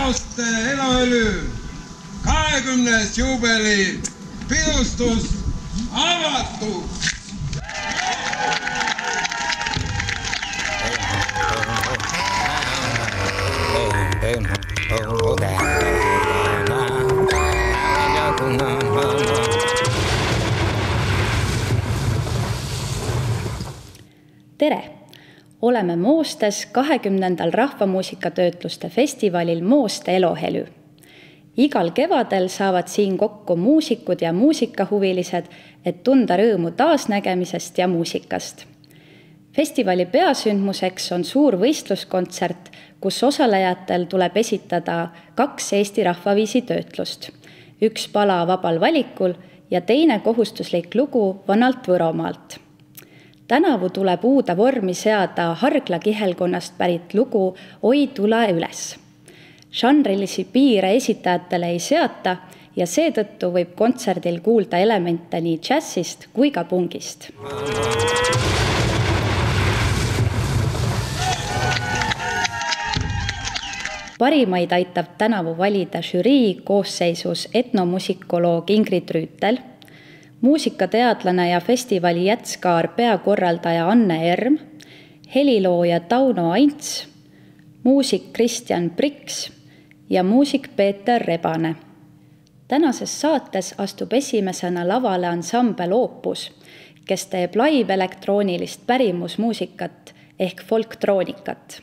Mooste Eloõlu 20. juubeli pidustus avatud. Tere! Oleme Moostes 20. rahvamuusikatöötluste festivalil Mooste Eloõlu. Igal kevadel saavad siin kokku muusikud ja muusikahuvilised, et tunda rõõmu taasnägemisest ja muusikast. Festivali peasündmuseks on suur võistluskontsert, kus osalejatel tuleb esitada 2 Eesti rahvaviisi töötlust. 1 pala vabal valikul ja teine kohustuslik lugu vanalt Võromaalt. Tänavu tuleb uuda vormi seada Hargla kihelkonnast pärit lugu Oi tule üles. Žanrilisi piire esitajatele ei seata ja seetõttu võib kontserdil kuulda elemente nii džässist kui ka pungist. Parimaid aitab tänavu valida žürii koosseisus etnomusikoloog Ingrid Rüütel, muusikateadlane ja festivali Jätskaar peakorraldaja Anne Erm, helilooja Tauno Aints, muusik Kristjan Priks ja muusik Peeter Rebane. Tänases saates astub esimesena lavale ansambel Opus, kes teeb live-elektroonilist pärimusmuusikat ehk folktroonikat.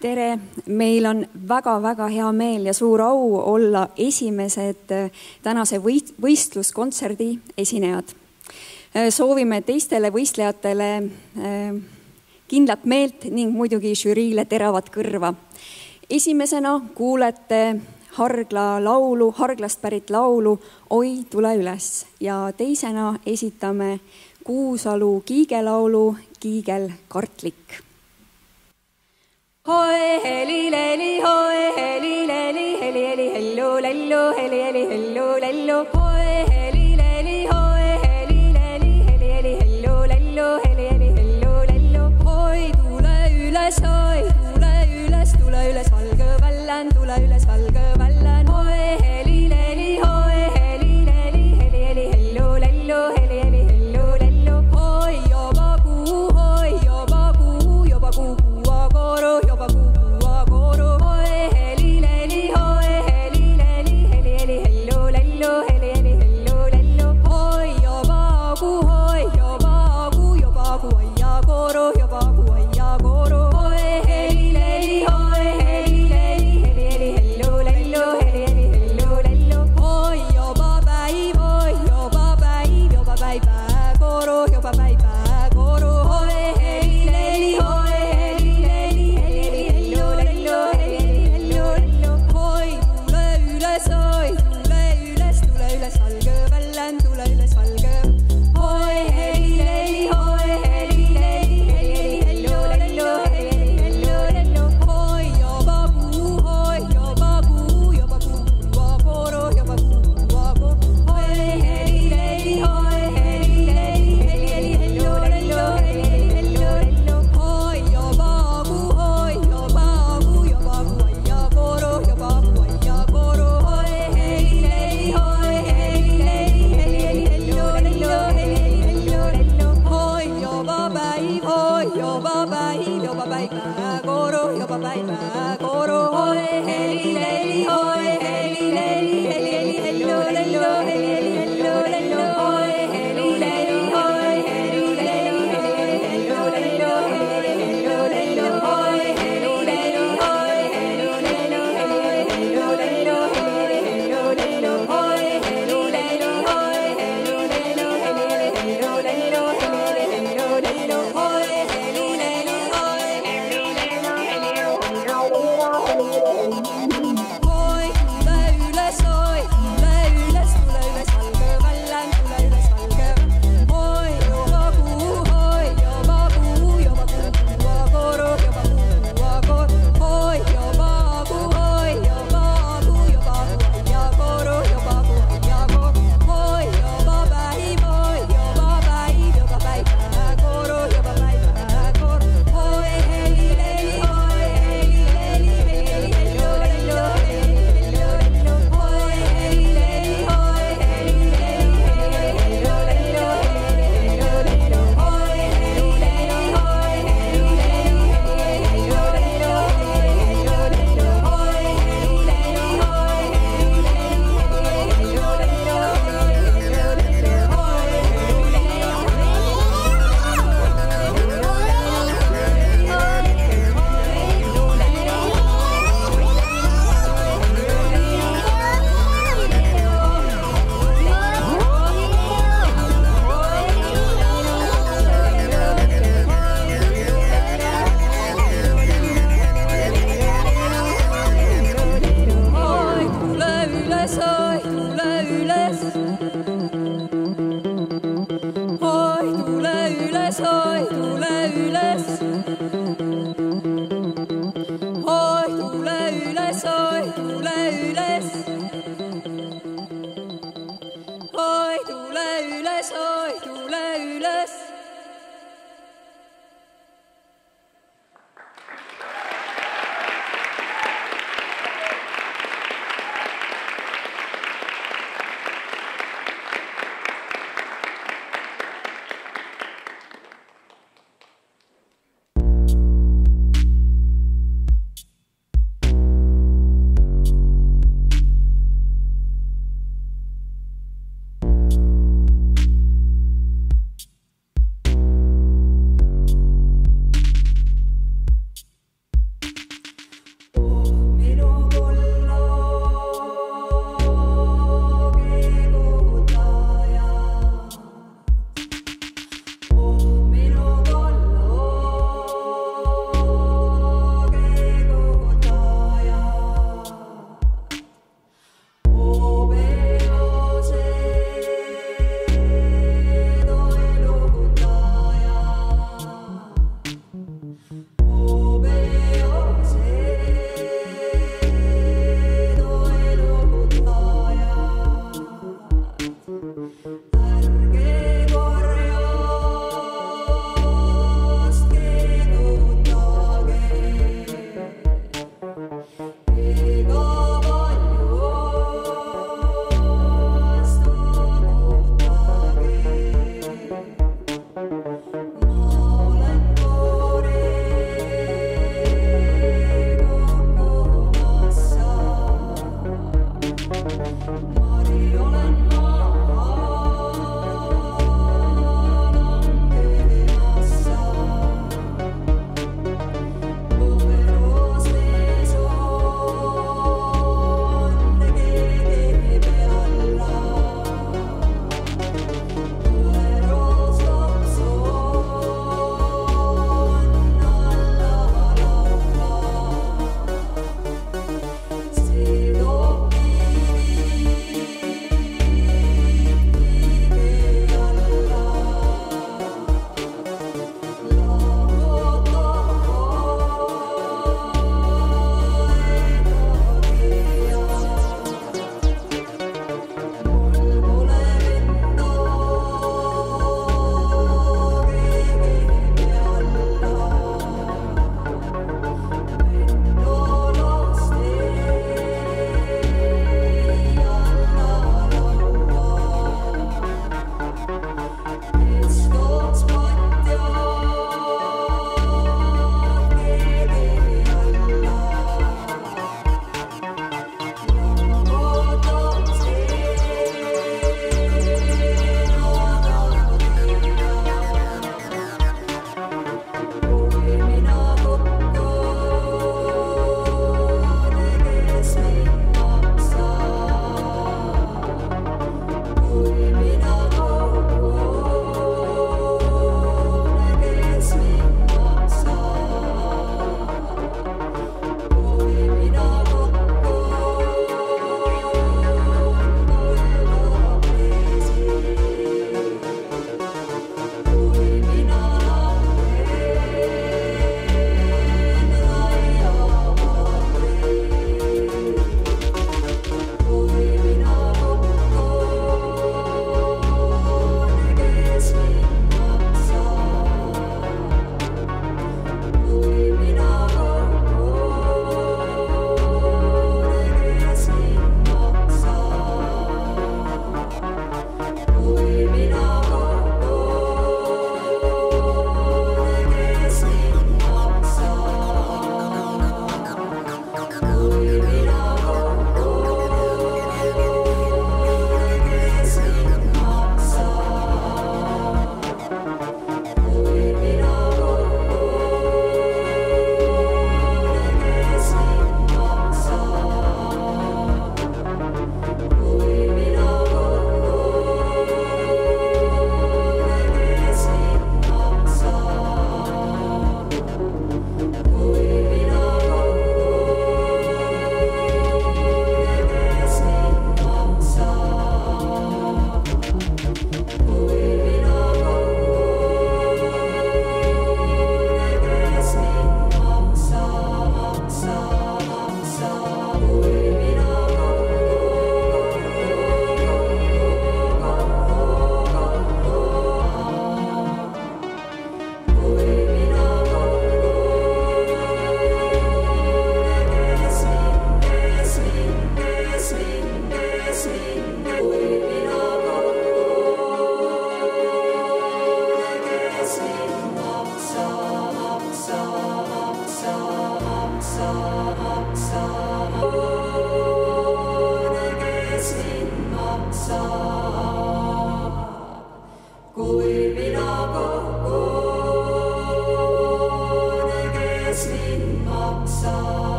Tere! Meil on väga hea meel ja suur au olla esimesed tänase võistluskontserdi esinejad. Soovime teistele võistlejatele kindlat meelt ning muidugi žüriile teravat kõrva. Esimesena kuulete Harglast pärit laulu Oi tule üles ja teisena esitame Kuusalu kiigelaulu Kiigel kartlik. Hoi heli leli, hoi heli leli, heli heli hellu lellu, heli heli hellu lellu, hoi heli leli, hoi heli leli, heli heli hellu lellu, heli heli hellu lellu, hoi tule üles, tule üles valge vallan, tule üles valge vallan, hoi heli leli, hoi heli leli, heli heli hellu lellu, heli heli hellu lellu, hoi joba kuu, koro, joba kuu, koro, hoi heli leli, heli heli hellu lellu, heli heli hellu lellu, hoi joba kuu, aia koro, joba kuu, aia koro, hoi heli leli, heli heli hellu lellu, heli heli hellu lellu, hoi joba päiv, koro, joba päiv, koro, hoi heli leli,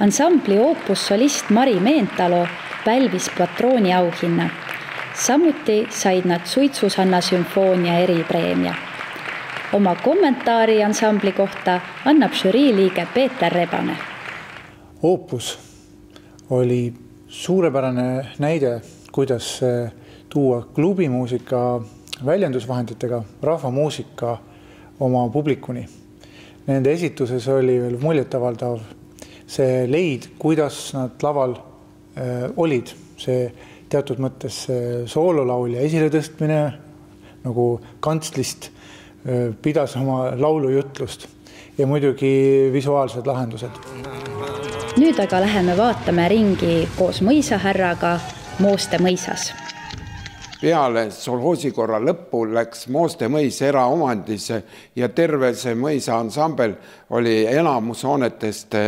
Ansambli Opus solist Mari Meentalu pälvis Patrooni auhinna. Samuti said nad Suitsusanna sümfoonia eripreemia. Oma kommentaari ansambli kohta annab žüriiliige Peeter Rebane. Opus oli suurepärane näide, kuidas tuua klubimuusika väljendusvahenditega rahvamuusika oma publikuni. Nende esituses oli veel muljetavaldav see leid, kuidas nad laval olid. See teatud mõttes soololaulja esiletõstmine nagu kantslist pidas oma laulujutlust ja muidugi visuaalsed lahendused. Nüüd aga läheme vaatame ringi koos mõisahärraga Mooste mõisas. Peale solhoosikorra lõppu läks Mooste mõis eraomandisse ja terve see mõisa ansambel oli enamus hoonetest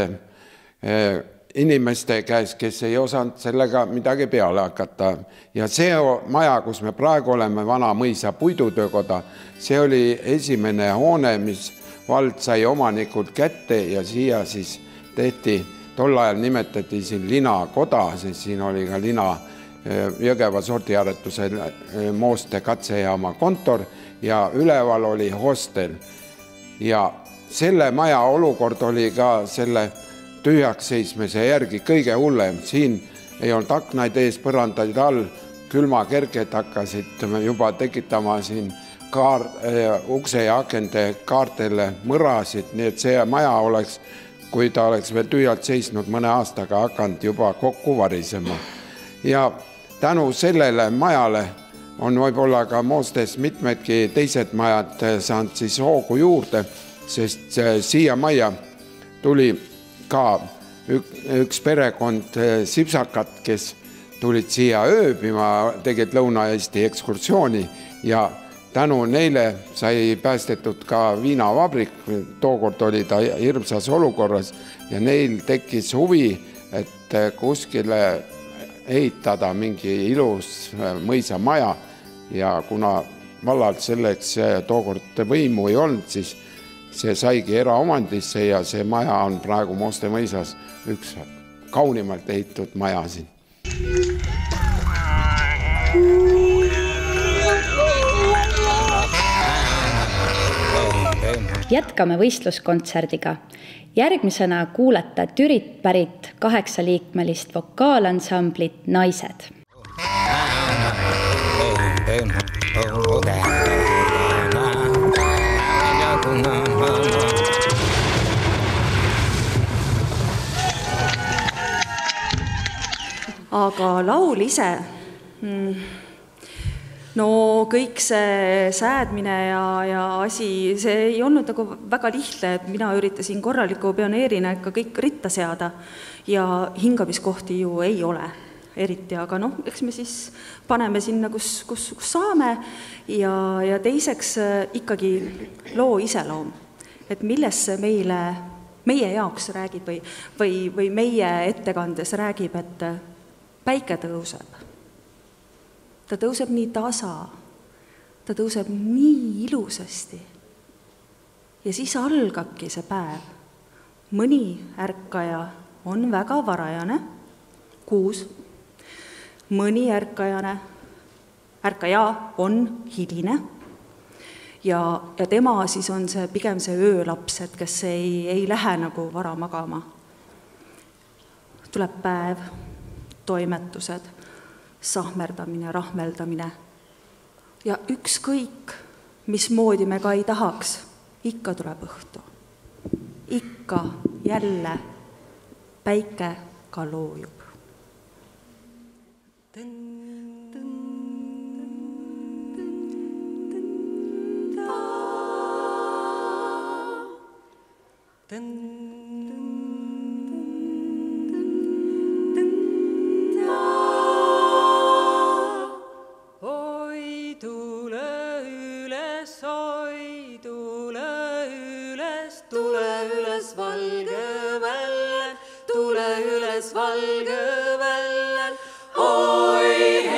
inimeste käes, kes ei osanud sellega midagi peale hakata. Ja see maja, kus me praegu oleme, vana mõisa puidutöökoda, see oli esimene hoone, mis vald sai omanikult kätte ja siia siis tehti, tol ajal nimetati siin linakoda, sest siin oli ka lina Jõgeva sordiaretuse Mooste katsejaama kontor ja üleval oli hostel. Ja selle maja olukord oli ka selle tühjaks seismise järgi kõige hullem. Siin ei olnud aknaid ees, põrandaid all, külmakerged hakkasid juba tekitama siin ukse ja akende kaartele mõrasid, nii et see maja oleks, kui ta oleks veel tühjalt seisnud mõne aastaga, hakanud juba kokku varisema. Ja tänu sellele majale on võib-olla ka Moostes mitmedki teised majad saanud siis hoogu juurde, sest siia majja tuli ka üks perekond Sipsakat, kes tulid siia ööbima, tegid Lõuna-Eesti ekskursiooni ja tänu neile sai päästetud ka viinavabrik, tookord oli ta hirmsas olukorras ja neil tekkis huvi, et kuskile ehitada mingi ilus mõisamaja ja kuna vallalt selleks tookord võimu ei olnud, siis see saigi eraomandisse ja see maja on praegu Mooste mõisas üks kaunimalt ehitud maja siin. Jätkame võistluskontserdiga. Järgmisena kuulete Türit pärit 8-liikmelist vokaalansamblit Naised. Aga laul ise, no kõik see säädmine ja asi, see ei olnud nagu väga lihtne, et mina üritasin korraliku pioneerina ikka kõik ritta seada ja hingamiskohti ju ei ole eriti, aga eks me siis paneme sinna, kus saame ja teiseks ikkagi loo iseloom, et millest see meie jaoks räägib või meie ettekandes räägib, et päike tõuseb. Ta tõuseb nii tasa, ta tõuseb nii ilusasti. Ja siis algabki see päev. Mõni ärkaja on väga varajane, 6. Mõni ärkaja on hiline ja tema siis on see pigem see öölaps, et kes ei lähe nagu vara magama. Tuleb päev, toimetused, sahmerdamine, rahmeldamine. Ja ükskõik, mismoodi me ka ei tahaks, ikka tuleb õhtu. Ikka jälle päike ka loojub. Valge vällen, oi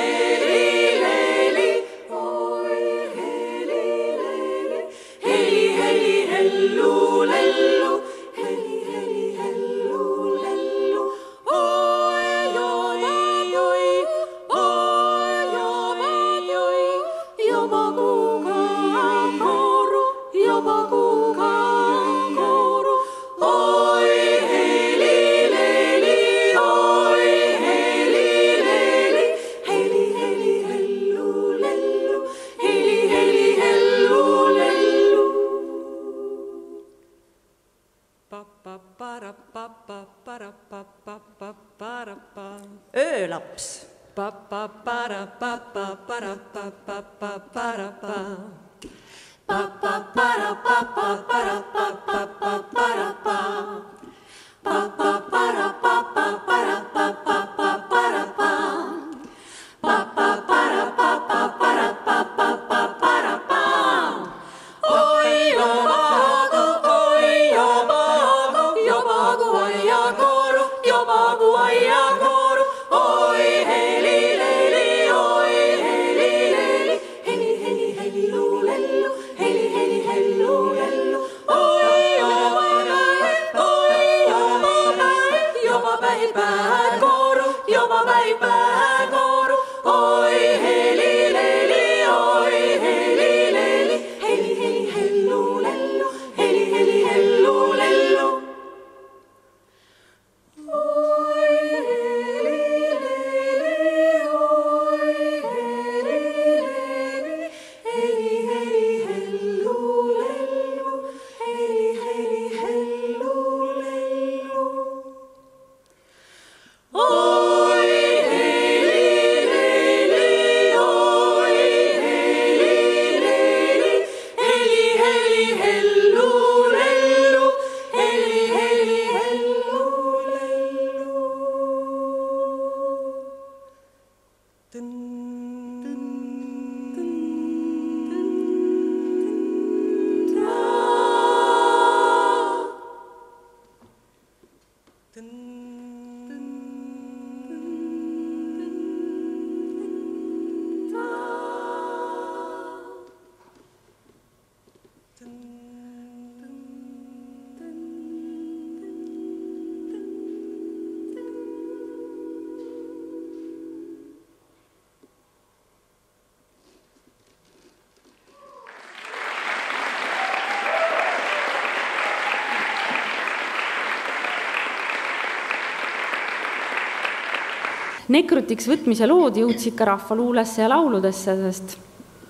Nekrutiks võtmise lood jõudsid ka rahvaluulesse ja lauludesse, sest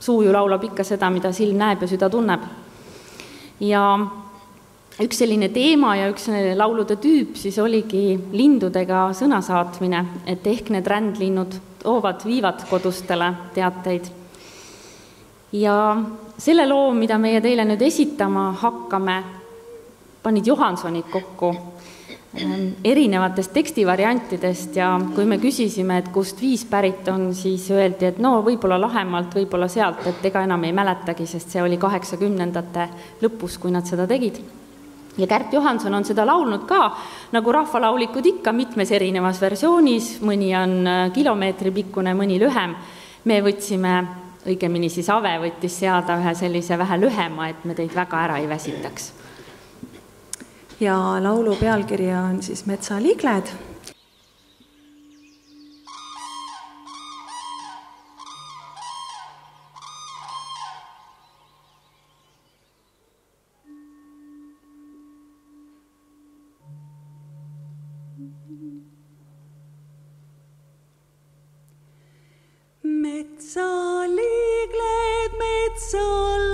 suu ju laulab ikka seda, mida silm näeb ja süda tunneb. Ja üks selline teema ja üks laulude tüüp siis oligi lindudega sõna saatmine, et ehk need rändlinnud viivad kodustele teateid. Ja selle loo, mida meie teile nüüd esitama hakkame, panid Johansonid kokku erinevatest tekstivariantidest ja kui me küsisime, et kust viis pärit on, siis öeldi, et no võib-olla Lahemalt, võib-olla sealt, et ega enam ei mäletagi, sest see oli 80ndate lõpus, kui nad seda tegid. Ja Kärt Johanson on seda laulnud ka, nagu rahvalaulikud ikka mitmes erinevas versioonis, mõni on kilomeetri pikkune, mõni lühem. Me võtsime, õigemini siis Ave võttis seada ühe sellise vähe lühema, et me teid väga ära ei väsitaks. Ja laulu pealkirja on siis Metsaliigled. Metsaliigled, metsalagled.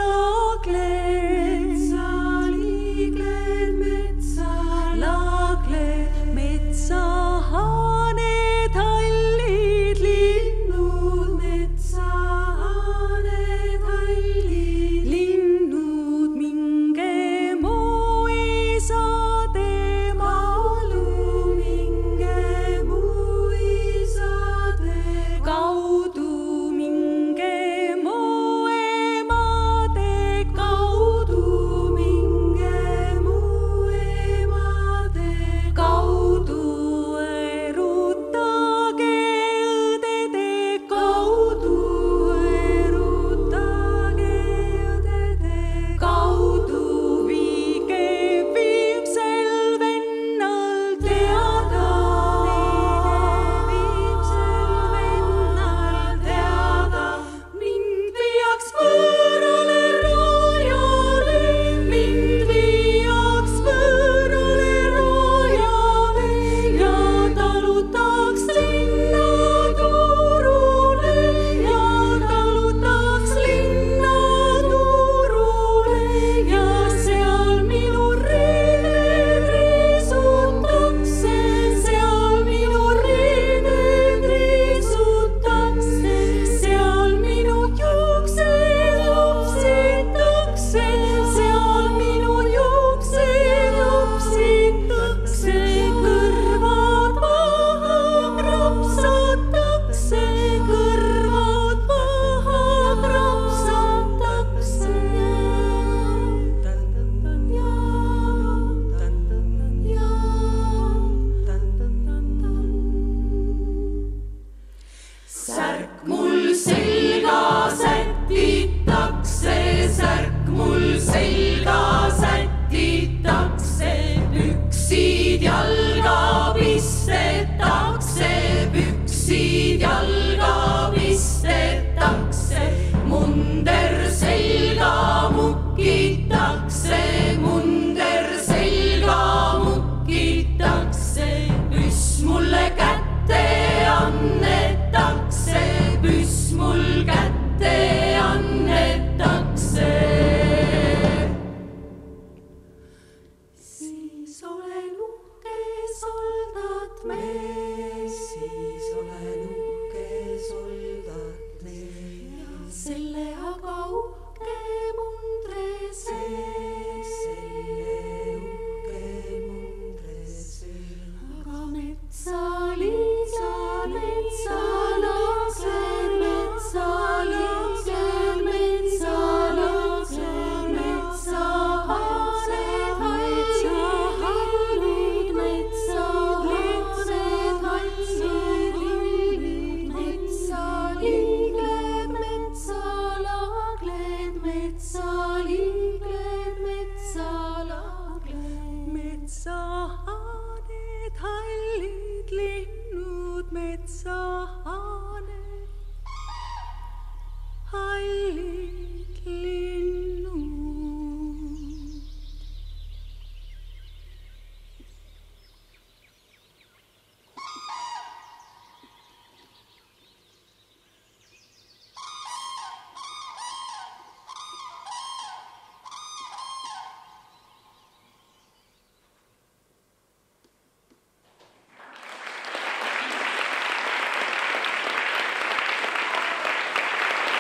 Metsahaned, hallid linnud, metsahaned, hallid linnud, minge muisade malu, minge muisade kaudu, minge moema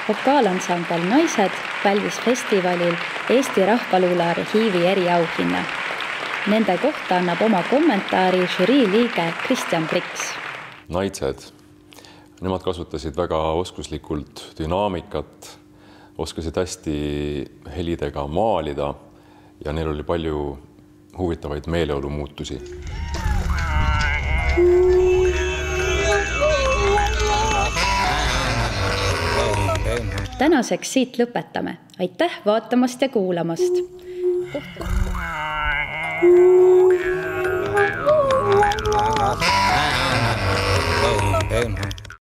Vokaalansambel Naised pälvis festivalil Eesti Rahvaluule Arhiivi eriauhinna. Nende kohta annab oma kommentaari žürii liige Kristjan Priks. Naised, nemad kasutasid väga oskuslikult dünaamikat, oskasid hästi helidega maalida ja neil oli palju huvitavaid meeleolumuutusi. Tänaseks siit lõpetame. Aitäh vaatamast ja kuulamast!